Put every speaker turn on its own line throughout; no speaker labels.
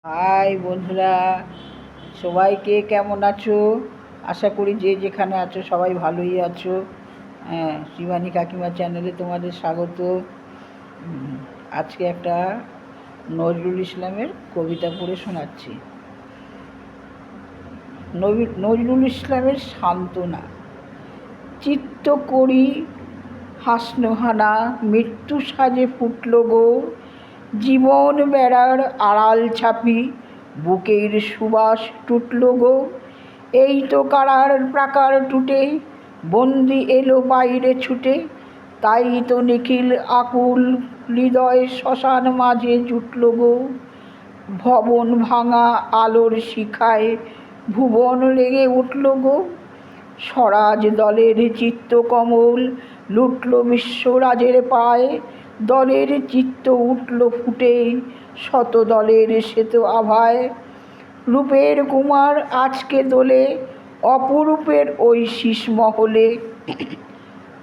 High বন্ধুরা, সবাইকে কেমন আছো? আশা করি যে যেখানে আছো সবাই ভালোই আছো। হ্যাঁ, শিবানী কাকিমা চ্যানেলে তোমাদের স্বাগত। আজকে একটা নজরুল ইসলামের কবিতা পড়ে শোনাচ্ছি। নজরুল ইসলামের সান্ত্বনা। চিত্ত করি হাসনোহানা, মৃত্যু সাজে ফুটল গো, জীবন বেড়ার আড়াল ছাপি বুকের সুবাস টুটল গো। এই তো কারার প্রাকার টুটে বন্দি এলো বাইরে ছুটে, তাই তো নিখিল আকুল হৃদয় শ্মশান মাঝে জুটল গো। ভবন ভাঙা আলোর শিখায় ভুবন লেগে উঠল গো। স্বরাজ দলের চিত্তকমল লুটল বিশ্বরাজের পায়, দলের চিত্ত উঠল ফুটে শত দলের শ্বেত আভায়। রূপের কুমার আজকে দোলে অপরূপের ওই শীষমহলে,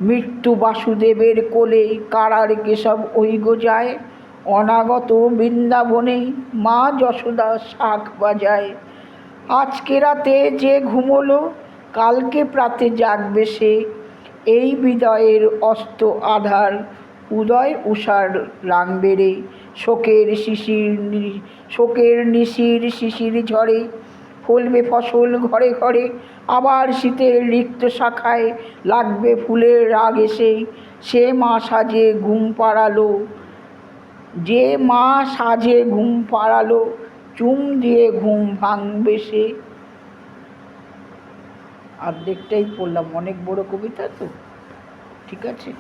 মৃত্যু বাসুদেবের কোলে কারার কেশব ওই গোজায়। অনাগত বৃন্দাবনে মা যশোদা শাঁখ বাজায়। আজকে রাতে যে ঘুমোলো কালকে প্রাতে জাগবে সে, এই বিদয়ের অস্ত আধার উদয় উষার রাঙবে রে। শোকের নিশির শিশির ঝরে ফলবে ফসল ঘরে ঘরে, আবার শীতের রিক্ত শাখায় লাগবে ফুলের রাগ এসে। সে মা সাজে ঘুম পাড়ালো, যে মা সাজে ঘুম পাড়ালো, চুম দিয়ে ঘুম ভাঙবে সে। অর্ধেকটাই পড়লাম, অনেক বড় কবিতা তো, ঠিক আছে।